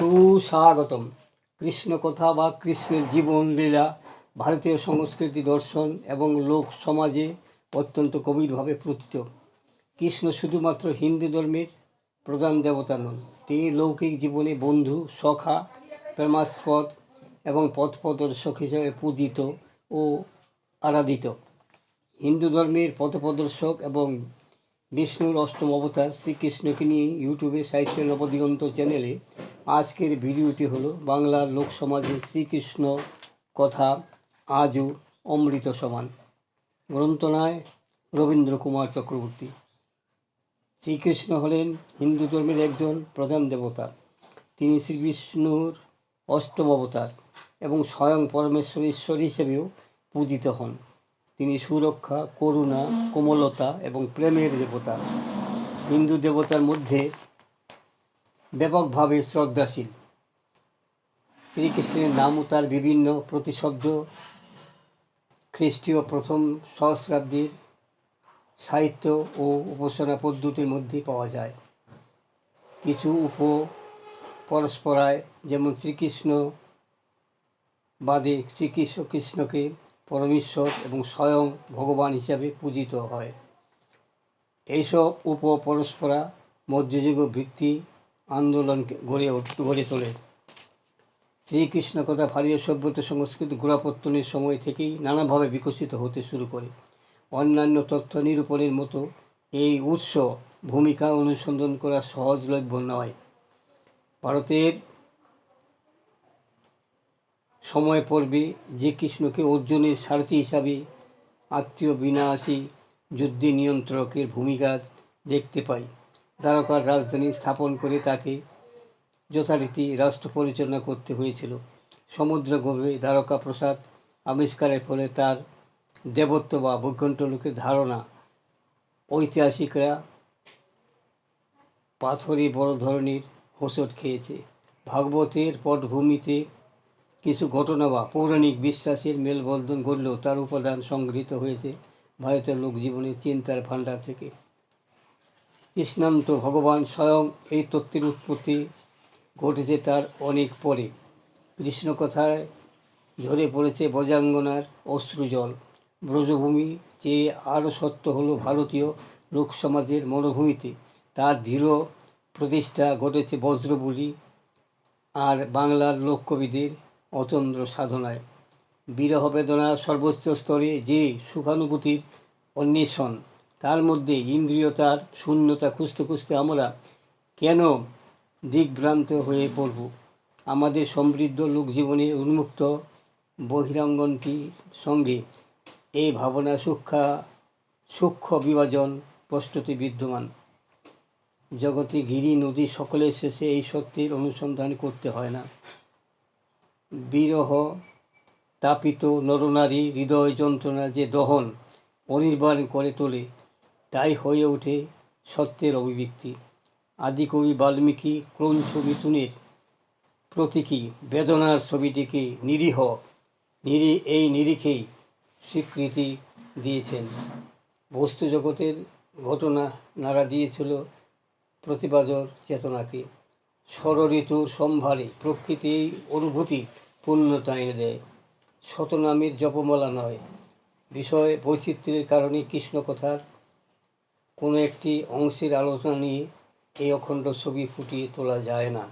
সুস্বাগতম। কৃষ্ণ কথা বা কৃষ্ণের জীবন লীলা ভারতীয় সংস্কৃতি, দর্শন এবং লোক সমাজে অত্যন্ত গভীরভাবে প্রতীত। কৃষ্ণ শুধুমাত্র হিন্দু ধর্মের প্রধান দেবতা নন, তিনি লৌকিক জীবনে বন্ধু, সখা, প্রেমাস্পদ এবং পথপ্রদর্শক হিসেবে পূজিত ও আরাধিত। হিন্দু ধর্মের পথপ্রদর্শক এবং বিষ্ণুর অষ্টম অবতার শ্রীকৃষ্ণকে নিয়ে ইউটিউবে সাহিত্যের নবদিগন্ত চ্যানেলে আজকের ভিডিওটি হলো বাংলার লোকসমাজে শ্রীকৃষ্ণ কথা আজও অমৃত সমান। গ্রন্থনায় রবীন্দ্র কুমার চক্রবর্তী। শ্রীকৃষ্ণ হলেন হিন্দু ধর্মের একজন প্রধান দেবতা। তিনি শ্রীবিষ্ণুর অষ্টম অবতার এবং স্বয়ং পরমেশ্বর ঈশ্বর হিসেবেও পূজিত হন। তিনি সুরক্ষা, করুণা, কোমলতা এবং প্রেমের দেবতা। হিন্দু দেবতার মধ্যে ব্যাপকভাবে শ্রদ্ধাশীল। শ্রীকৃষ্ণের নাম ও তার বিভিন্ন প্রতিশব্দ খ্রিস্টীয় প্রথম সহস্রাব্দীর সাহিত্য ও উপাসনা পদ্ধতির মধ্যে পাওয়া যায়। কিছু পরস্পরায়, যেমন শ্রীকৃষ্ণ বাদে কৃষ্ণকে পরমেশ্বর এবং স্বয়ং ভগবান হিসাবে পূজিত হয়। এইসব পরস্পরা মধ্যযুগ ভিত্তি আন্দোলনকে গড়ে তোলে। শ্রীকৃষ্ণ কথা ভারতীয় সভ্যতা সংস্কৃতি গোড়াপত্তনের সময় থেকেই নানাভাবে বিকশিত হতে শুরু করে। অন্যান্য তথ্য নিরূপণের মতো এই উৎস ভূমিকা অনুসন্ধান করা সহজলভ্য নয়। ভারতের সময় পর্বে যে কৃষ্ণকে অর্জুনের সারথি হিসাবে আত্মীয় বিনাশী যুদ্ধে নিয়ন্ত্রকের ভূমিকা দেখতে পাই। দ্বারকার রাজধানী স্থাপন করে তাকে যথারীতি রাষ্ট্র পরিচালনা করতে হয়েছিল। সমুদ্রগর্ভে দ্বারকা প্রাসাদ আবিষ্কারের ফলে তার দেবত্ব বা বৈকুণ্ঠ লোকের ধারণা ঐতিহাসিকরা পাথরে বড় ধরনের হোঁচট খেয়েছে। ভাগবতের পটভূমিতে কিছু ঘটনা বা পৌরাণিক বিশ্বাসের মেলবন্ধন ঘটলেও তার উপাদান সংগৃহীত হয়েছে ভারতের লোকজীবনের চিন্তার ভাণ্ডার থেকে। কৃষ্ণান্ত ভগবান স্বয়ং এই তত্ত্বের উৎপত্তি ঘটেছে তার অনেক পরে। কৃষ্ণকথায় ঝরে পড়েছে বজাঙ্গনার অশ্রুজল। ব্রজভূমি যে আরও সত্য হলো ভারতীয় লোকসমাজের মনোভূমিতে তার দৃঢ় প্রতিষ্ঠা ঘটেছে বজ্রবলি আর বাংলার লোককবিদের অতন্দ্র সাধনায়। বিরহ বেদনার সর্বোচ্চ স্তরে যে সুখানুভূতির অন্বেষণ, তার মধ্যে ইন্দ্রিয়তার শূন্যতা খুঁজতে খুঁজতে আমরা কেন দিগ্ভ্রান্ত হয়ে পড়ব? আমাদের সমৃদ্ধ লোকজীবনের উন্মুক্ত বহিরাঙ্গনটির সঙ্গে এই ভাবনা সূক্ষ্ম বিভাজন স্পষ্টতই বিদ্যমান। জগতে গিরি নদী সকলের শেষে এই সত্যের অনুসন্ধান করতে হয় না। বিরহ তাপিত নরনারী হৃদয় যন্ত্রণা যে দহন অনির্বাণ করে তোলে, তাই হয়ে ওঠে সত্যের অভিব্যক্তি। আদিকবি বাল্মীকি ক্রৌঞ্চ মিথুনের প্রতীকী বেদনার ছবিটিকে এই নিরিখেই স্বীকৃতি দিয়েছেন। বস্তু জগতের ঘটনা নাড়া দিয়েছিল প্রতিবাদর চেতনাকে। ষড়ঋতুর সম্ভারে প্রকৃতি এই অনুভূতি পূর্ণতা এনে দেয়। শতনামের জপমালা নয়, বিষয় বৈচিত্র্যের কারণে কৃষ্ণকথার কোনো একটি অংশের আলোচনা নিয়ে এই অখণ্ড ছবি ফুটিয়ে তোলা যায় না।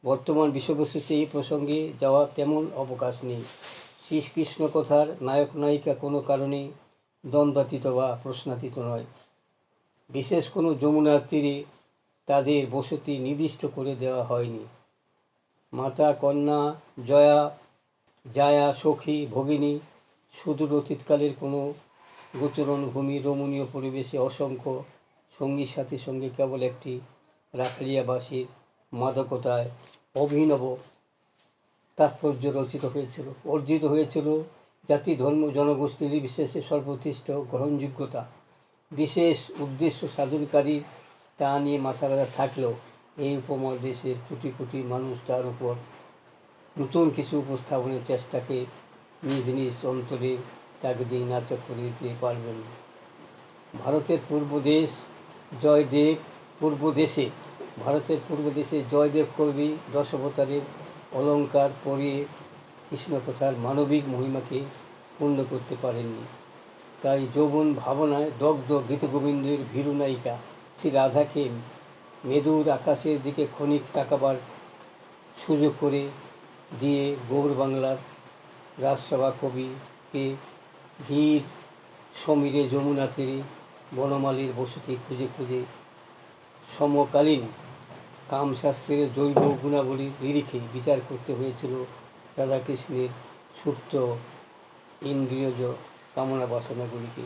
বর্তমান বিষয়বস্তুতে এই প্রসঙ্গে যাওয়ার তেমন অবকাশ নেই। শ্রীকৃষ্ণ কথার নায়ক নায়িকা কোনো কারণে দ্বন্দ্বাতীত বা প্রশ্নাতীত নয়। বিশেষ কোনো যমুনার তীরে তাদের বসতি নির্দিষ্ট করে দেওয়া হয়নি। মাতা, কন্যা, জায়া, সখী, ভগিনী, সুদূর অতীতকালের কোনো গোচরণভূমি রমণীয় পরিবেশে অসংখ্য সঙ্গী সাথীর সঙ্গে কেবল একটি রাখালিয়াবাসীর মাদকতায় অভিনব তাৎপর্য অর্জিত হয়েছিল জাতি, ধর্ম, জনগোষ্ঠী নির্বিশেষে সর্বোৎকৃষ্ট গ্রহণযোগ্যতা। বিশেষ উদ্দেশ্য সাধনকারী তা নিয়ে মাথা ব্যথা থাকলেও এই উপমহাদেশের কোটি কোটি মানুষ তার উপর নতুন কিছু উপস্থাপনের চেষ্টাকে নিজ নিজ অন্তরে তাগিদে নাচক করে দিতে পারবেন না। ভারতের পূর্বদেশে ভারতের পূর্ব দেশে জয়দেব কবি দশাবতারের অলঙ্কার পরিয়ে কৃষ্ণকথার মানবিক মহিমাকে পূর্ণ করতে পারেননি। তাই যৌবন ভাবনায় দগ্ধ গীতগোবিন্দের ভীরু নায়িকা শ্রী রাধাকে মেদুর আকাশের দিকে ক্ষণিক তাকাবার সুযোগ করে দিয়ে গৌড় বাংলার রাজসভা কবিকে ধীর সমীরে যমুনা তীরে বনমালীর বসতি খুঁজে খুঁজে সমকালীন কামশাস্ত্রের জৈব গুণাবলীর নিরিখে বিচার করতে হয়েছিল রাধাকৃষ্ণের সুপ্ত ইন্দ্রিয়জ কামনা বাসনাগুলিকে।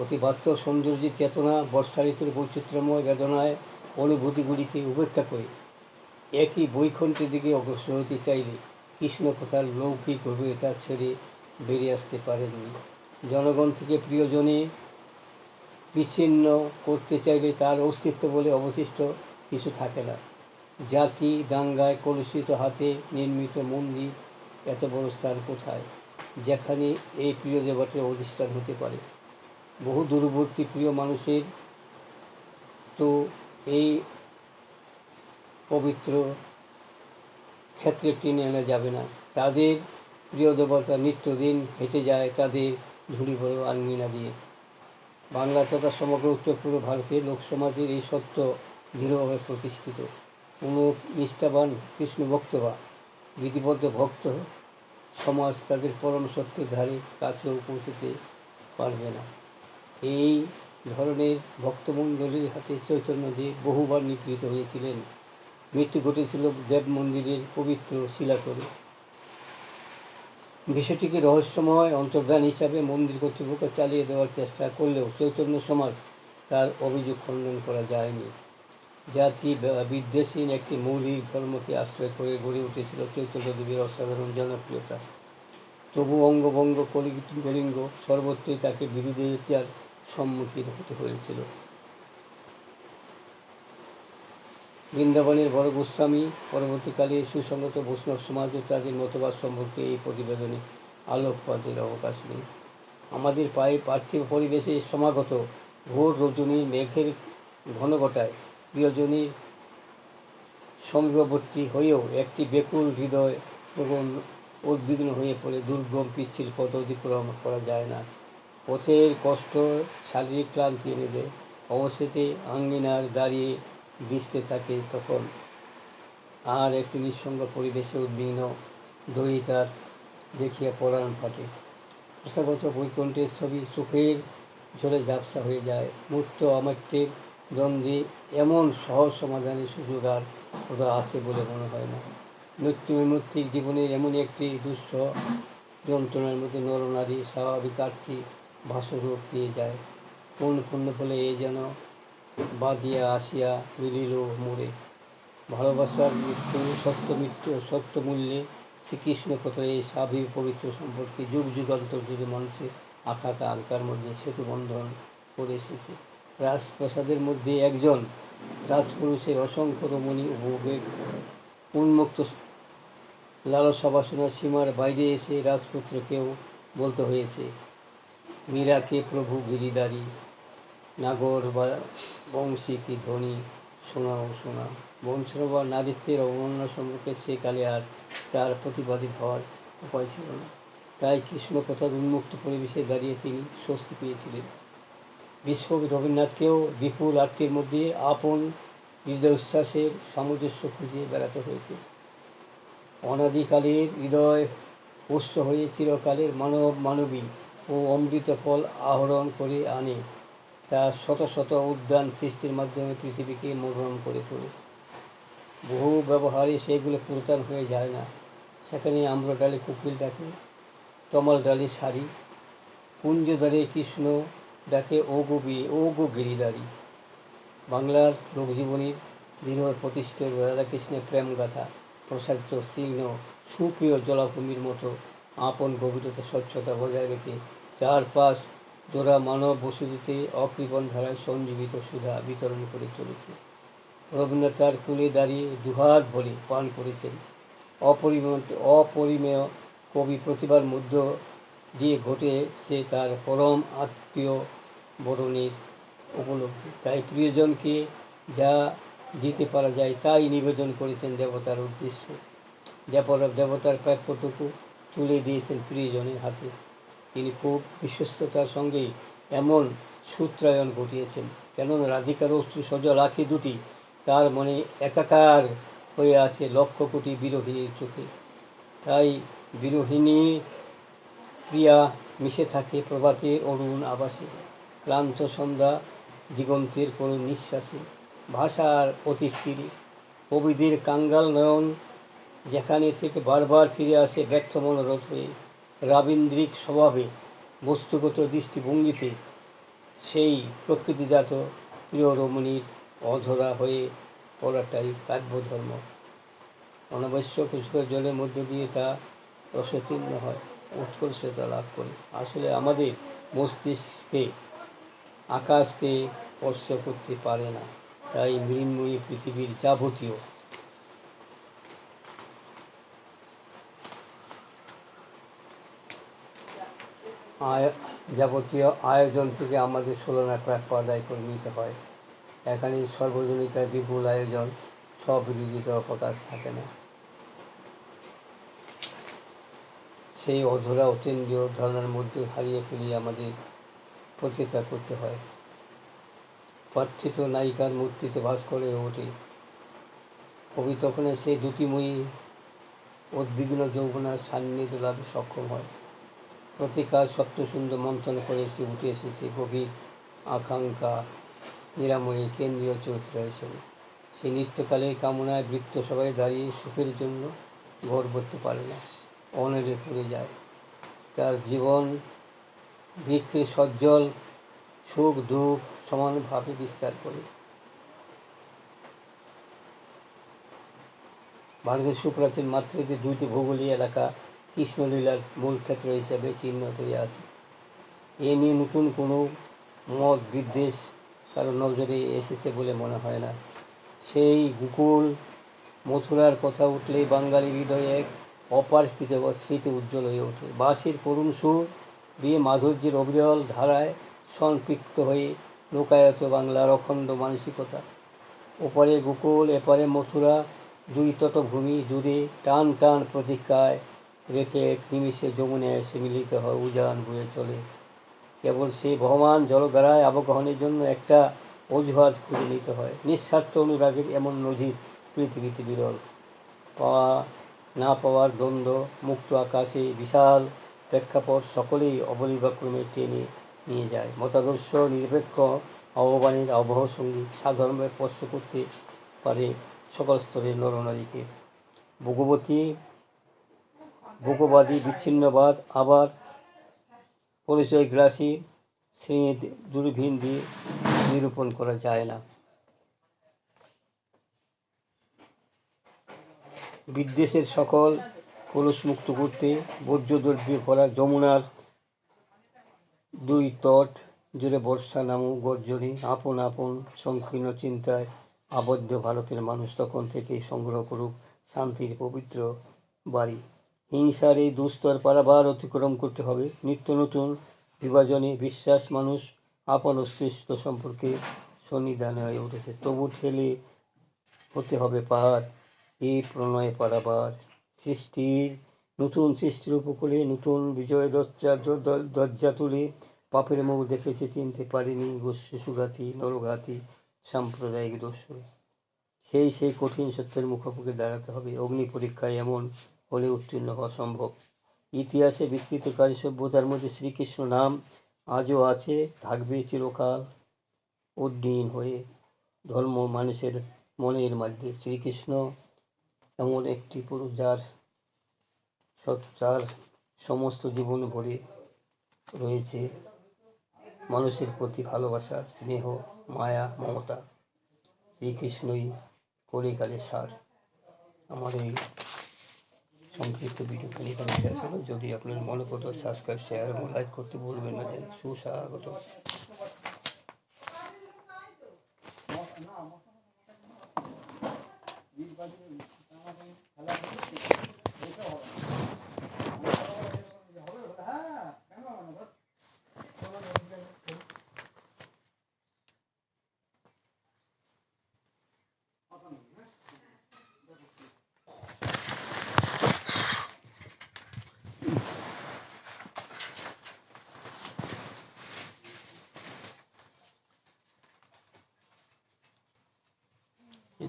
অতি বাস্তব সৌন্দর্যের চেতনা, বর্ষা ঋতুর বৈচিত্র্যময় বেদনায় অনুভূতিগুলিকে উপেক্ষা করে একই বৈকুণ্ঠের দিকে অগ্রসর হতে চাইলে কৃষ্ণকথার লৌকিক গভীরতা ছেড়ে বেরিয়ে আসতে পারেননি। জনগণ থেকে প্রিয়জনে বিচ্ছিন্ন করতে চাইলে তার অস্তিত্ব বলে অবশিষ্ট কিছু থাকে না। জাতি দাঙ্গায় কলুষিত হাতে নির্মিত মন্দির এত বড় স্থান কোথায় যেখানে এই প্রিয় দেবতার অধিষ্ঠান হতে পারে? বহু দূরবর্তী প্রিয় মানুষের তো এই পবিত্র ক্ষেত্রে টেনে আনা যাবে না। তাদের প্রিয় দেবতা নিত্যদিন হেঁটে যায় তাদের ধূলিভরা আঙ্গিনা দিয়ে। বাংলা তথা সমগ্র উত্তর পূর্ব ভারতের লোকসমাজের এই সত্য দৃঢ়ভাবে প্রতিষ্ঠিত। কোনো নিষ্ঠাবান কৃষ্ণ ভক্ত বা বিধিবদ্ধ ভক্ত সমাজ তাদের পরম সত্যের ধারে কাছেও পৌঁছতে পারবে না। এই ধরনের ভক্তমণ্ডলীর হাতে চৈতন্যদেব বহুবার নিগৃহীত হয়েছিলেন। মৃত্যু ঘটেছিল দেব মন্দিরের পবিত্র শিলাতলে। বিষয়টিকে রহস্যময় অন্তর্ধান হিসাবে মন্দির কর্তৃপক্ষ চালিয়ে দেওয়ার চেষ্টা করলেও চৈতন্য সমাজ তার অভিযোগ খণ্ডন করা যায়নি। জাতি বিদ্বেষহীন একটি মৌলিক ধর্মকে আশ্রয় করে গড়ে উঠেছিল চৈতন্যদেবের অসাধারণ জনপ্রিয়তা। তবু অঙ্গভঙ্গ কলিঙ্গ সর্বত্রই তাকে বিরোধিতার সম্মুখীন হতে হয়েছিল। বৃন্দাবনের বড় গোস্বামী পরবর্তীকালে সুসংগত বৈষ্ণব সমাজ ও তাদের মতবাদ সম্পর্কে এই প্রতিবেদনে আলোকপাতের অবকাশ নেই। আমাদের পার্থিব পরিবেশে সমাগত ভোর রজনীর মেঘের ঘনঘটায় প্রিয়জনীর সমীপবর্তী হয়েও একটি বেকুল হৃদয় তখন উদ্বিগ্ন হয়ে পড়ে। দুর্গম পিচ্ছিল পথ অতিক্রম করা যায় না। পথের কষ্ট শারীরিক ক্লান্তি এনে দেয়। অবশেষে আঙ্গিনার দাঁড়িয়ে ভিজতে থাকে তখন আর একটি নিঃসঙ্গ পরিবেশে উদ্বিগ্ন দয়িতার দেখিয়া পরাণ ফাটে। প্রথাগত বৈকুণ্ঠের ছবি চোখের ঝোলে ঝাপসা হয়ে যায়। মূর্ত অমর্ত্যের দ্বন্দ্বে এমন সহজ সমাধানের সুযোগ আর কোথাও আছে বলে মনে হয় না। নৈমিত্তিক জীবনের এমন একটি দুঃসহ যন্ত্রণার মধ্যে নরনারী স্বাভাবিক আর্থী ভাষরূপ পেয়ে যায়। কোন পুণ্য ফলে এ যেন বাদিয়া আসিয়া মিলিল মোরে। ভালোবাসার সত্য মূল্যে শ্রীকৃষ্ণ কথার এই স্বাভাবিক পবিত্র সম্পর্কে যুগ যুগান্তর জুড়ে মানুষের আকাঙ্ক্ষার মধ্যে সেতু বন্ধন করে এসেছে। রাজপ্রাসাদের মধ্যে একজন রাজপুরুষের অসংখ্য রমণী উপভোগের উন্মুক্ত লালসা বাসনার সীমার বাইরে এসে রাজপুত্রকেও বলতে হয়েছে, মীরাকে প্রভু গিরিধারী, নাগর বা বংশী কি ধ্বনি শোনাও শোনা। বংশের বা নারীত্বের অবমাননা সম্পর্কে সেকালে আর তার প্রতিবাদী হওয়ার উপায় ছিল না। তাই কৃষ্ণ কথার উন্মুক্ত পরিবেশে দাঁড়িয়ে তিনি স্বস্তি পেয়েছিলেন। বিশ্বকবি রবীন্দ্রনাথকেও বিপুল আরতির মধ্যে আপন হৃদয় উচ্ছ্বাসের সামঞ্জস্য খুঁজে বেড়াতে হয়েছে। অনাদিকালের হৃদয় উৎস হয়ে চিরকালের মানবী ও অমৃত ফল আহরণ করে আনে। তার শত শত উদ্যান সৃষ্টির মাধ্যমে পৃথিবীকে মনোরম করে তোলে। বহু ব্যবহারে সেগুলো পুরাতন হয়ে যায় না। সেখানে আম্র ডালে কোকিল ডাকে, তমাল ডালে শাড়ি, কুঞ্জদ্বারে কৃষ্ণ ডাকে ও গো গিরিধারী। বাংলার লোকজীবনীর দৃঢ় প্রতিষ্ঠিত রাধাকৃষ্ণের প্রেমগাথা প্রসারিত তীক্ষ্ণ সুপ্রিয় জলাভূমির মতো আপন গভীরতা স্বচ্ছতা বজায় রেখে চারপাশ জোড়া মানব বসতিতে অকৃপণ ধারায় সঞ্জীবিত সুধা বিতরণ করে চলেছে। রবীন্দ্রনাথ তার কূলে দাঁড়িয়ে দুহাত ভরে পান করেছেন। অপরিমেয় কবি প্রতিভার মধ্য দিয়ে ঘটেছে তার পরম আত্মীয় বরণের উপলব্ধি। তাই প্রিয়জনকে যা দিতে পারা যায় তাই নিবেদন করেছেন দেবতার উদ্দেশ্যে। দেবতার প্রাপ্যটুকু তুলে দিয়েছেন প্রিয়জনের হাতে। তিনি খুব বিশ্বস্ততার সঙ্গে এমন সূত্রায়ন ঘটিয়েছেন, কেননা রাধিকার অশ্রু সজল আঁখি দুটি তার মনে একাকার হয়ে আছে লক্ষ কোটি বিরোহিণীর চোখে। তাই বিরোহিণী প্রিয়া মিশে থাকে প্রভাতের অরুণ আবাসে, ক্লান্ত সন্ধ্যা দিগন্তের করুণ নিঃশ্বাসে, ভাষার অতীত তীরে কবিদের কাঙ্গাল নয়ন যেখানে থেকে বারবার ফিরে আসে ব্যর্থ মনোরথ হয়ে, রাবীন্দ্রিক স্বভাবে বস্তুগত দৃষ্টিভঙ্গিতে সেই প্রকৃতিজাত প্রিয় রমণীর অধরা হয়ে পড়াটাই কাব্যধর্ম। অনাবশ্যক উষ্ণ জলের মধ্য দিয়ে তা রসোত্তীর্ণ হয়, উৎকর্ষতা লাভ করে। আসলে আমাদের মস্তিষ্কে আকাশকে স্পর্শ করতে পারে না, তাই মৃন্ময়ী পৃথিবীর যাবতীয় আয়োজন থেকে আমাদের ষোলনা প্রাপ্য আদায় করে নিতে হয়। এখানে সর্বজনীতার বিপুল আয়োজন, স্ববিরোধিতা প্রকাশ থাকে না। সেই অধরা অতীন্দ্রিয় ধারণার মধ্যে হারিয়ে ফেলে আমাদের প্রতিকার করতে হয়। প্রার্থিত নায়িকার মূর্তিতে ভাস করে ওঠে কবি, তখন সেই দুটিময়ী উদ্বিগ্ন যৌবনার সান্নিধ্য লাভে সক্ষম হয়। প্রতিকার সপ্তসুন্দর মন্থন করে উঠে এসেছে গভীর আকাঙ্ক্ষা নিরাময়ী কেন্দ্রীয় চরিত্র হিসেবে। সেই নিত্যকালের কামনায় বৃত্ত সবাই দাঁড়িয়ে সুখের জন্য ঘর করতে পারে না, অনেরে পড়ে যায়। তার জীবন বৃক্ষে সজ্জল সুখ দুঃখ সমানভাবে বিস্তার করে। ভারতের সুপ্রাচীন মাতৃতে দুইটি ভৌগোলিক এলাকা কৃষ্ণলীলার মূল ক্ষেত্র হিসেবে চিহ্নিত হয়ে আছে। এ নিয়ে নতুন কোনো মত বিদ্বেষ কারো নজরে এসেছে বলে মনে হয় না। সেই গোকুল মথুরার কথা উঠলেই বাঙালি হৃদয়ে এক অপার্থিব স্মৃতি উজ্জ্বল হয়ে ওঠে। বাঁশির করুণ সুর দিয়ে মাধুর্যের অবিরল ধারায় সম্পৃক্ত হয়ে লোকায়ত বাংলার অখণ্ড মানসিকতা। ওপারে গোকুল, এপারে মথুরা, দুই তটভূমি জুড়ে টান টান প্রতীক্ষায় রেখে এক নিমিষে যমুনে এসে মিলিত হয়, উজান বয়ে চলে। কেবল সেই বহমান জলধারায় আবগাহনের জন্য একটা অজুহাত খুঁজে নিতে হয়। নিঃস্বার্থ অনুরাগের এমন নজির পৃথিবীতে বিরল। পাওয়া না পাওয়ার দ্বন্দ্ব, মুক্ত আকাশে বিশাল প্রেক্ষাপট সকলেই অবলীলাক্রমে টেনে নিয়ে যায়। মতাদর্শ নিরপেক্ষ আহ্বানের আবহ সঙ্গীত সাধর্মে স্পর্শ করতে পারে সকল স্তরের নরনারীকে। ভোগবাদী বিচ্ছিন্নবাদ আবার পরিচয়গ্রাসী শ্রেণীর দূরবীন দিয়ে নিরূপণ করা যায় না। বিদ্বেষের সকল কলুষমুক্ত করতে বর্জ্যদ্রব্যে ভরা যমুনার দুই তট জুড়ে বর্ষা নামক গর্জনে আপন আপন সংকীর্ণ চিন্তায় আবদ্ধ ভারতের মানুষ তখন থেকেই সংগ্রহ করুক শান্তির পবিত্র বাড়ি। হিংসার এই দুস্তর পারাবার অতিক্রম করতে হবে। নিত্য নতুন বিভাজনে বিশ্বাস মানুষ আপন অস্তিত্ব সম্পর্কে সন্নিধান হয়ে উঠেছে। তবু ঠেলে হতে হবে পাহাড় এই প্রণয় পারাবার। সৃষ্টির উপকূলে নতুন বিজয় দরজা তুলে পাপের মুখ দেখেছে চিনতে পারেনি শিশুঘাতী নরঘাতী সাম্প্রদায়িক দস্যু। সেই কঠিন সত্যের মুখোমুখি দাঁড়াতে হবে। অগ্নি পরীক্ষায় এমন হলে উত্তীর্ণ হওয়া সম্ভব। ইতিহাসে বিকৃতকারী সভ্যতার মধ্যে শ্রীকৃষ্ণ নাম আজও আছে, থাকবে চিরকাল উদ্দীন হয়ে ধর্ম মানুষের মনের মধ্যে। শ্রীকৃষ্ণ এমন একটি পুরুষ যার সমস্ত জীবন ভরে রয়েছে মানুষের প্রতি ভালোবাসা, স্নেহ, মায়া, মমতা। শ্রীকৃষ্ণই কলিকালের সার। আমার এই সংক্ষিপ্ত ভিডিওখানি এখানে শেষ হলো। যদি আপনার মনে করতো সাবস্ক্রাইব, শেয়ার এবং লাইক করতে ভুলবেন না। সুস্বাগত।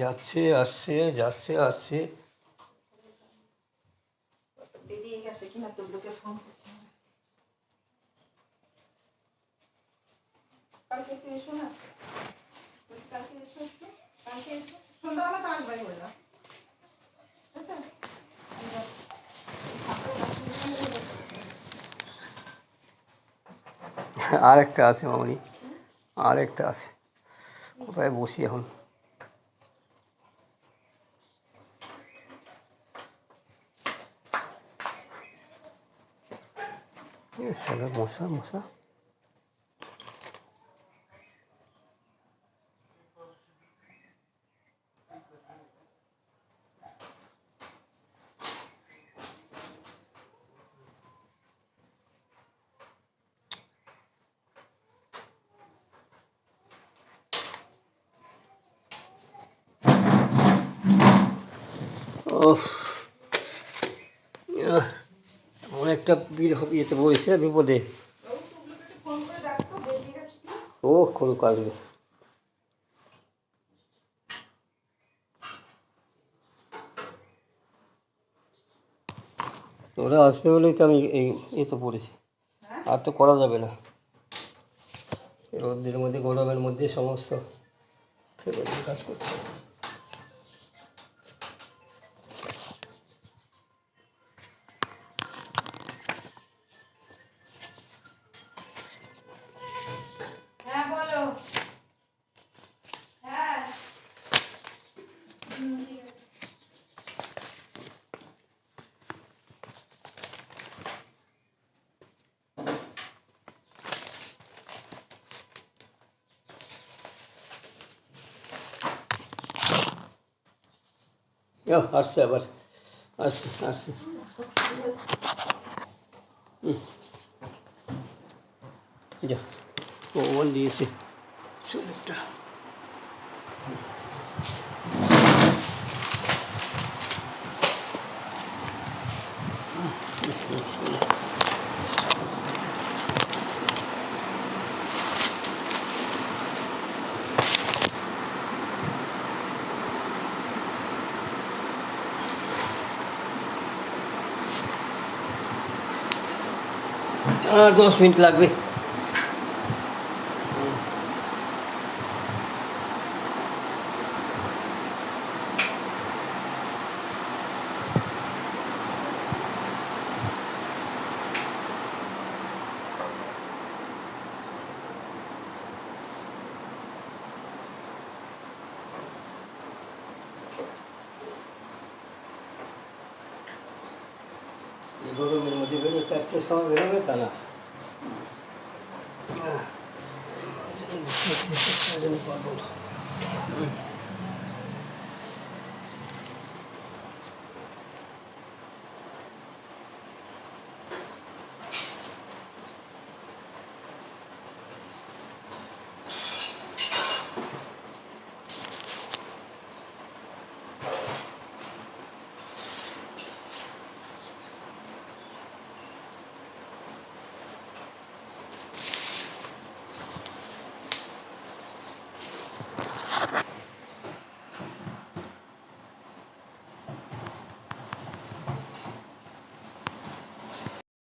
যাচ্ছে আসছে যাচ্ছে আসছে। বেরিয়ে গেছে কিনা তুবলুকে ফোন করতে হবে। কালকে একটু এসো না, কালকে এসো, একটু কালকে এসো, সন্ধ্যাবেলা তো আসবাই বললাম। আর একটা আছে মামনি, আর একটা আছে। কোথায় বসি এখন? সারা মশা মশা। ওহ, অনেকটা ইয়েতে পড়েছে, বিপদে। ফোন করে ডাকতো, বেরিয়ে গেছে কি? ও করুক, আসবে। ওরা আসবে বলেই তো আমি এই এতে পড়েছি। আর তো করা যাবে না, রোদের মধ্যে গরমের মধ্যে সমস্ত ফেলে দিয়ে কাজ করছে। হ্যাঁ বলো। হ্যাঁ ঠিক আছে। আসছে আবার, আসছে আসছে। যা, ও দিয়েছে সুযোগটা। আর 10 মিনিট লাগবে। এই গরমের মধ্যে বেরোবে, 4টার সময় বেরোবে তা না। পারবো না।